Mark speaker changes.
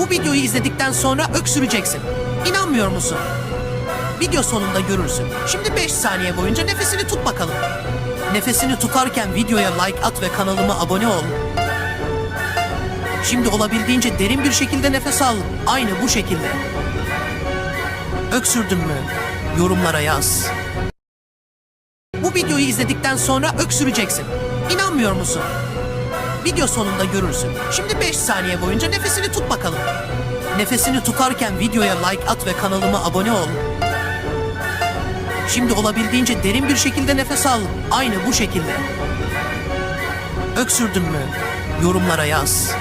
Speaker 1: Bu videoyu izledikten sonra öksüreceksin. İnanmıyor musun? Video sonunda görürsün. Şimdi 5 saniye boyunca nefesini tut bakalım. Nefesini tutarken videoya like at ve kanalıma abone ol. Şimdi olabildiğince derin bir şekilde nefes al. Aynı bu şekilde. Öksürdün mü? Yorumlara yaz. Bu videoyu izledikten sonra öksüreceksin. İnanmıyor musun? Video sonunda görürsün. Şimdi 5 saniye boyunca nefesini tut bakalım. Nefesini tutarken videoya like at ve kanalıma abone ol. Şimdi olabildiğince derin bir şekilde nefes al. Aynı bu şekilde. Öksürdün mü? Yorumlara yaz.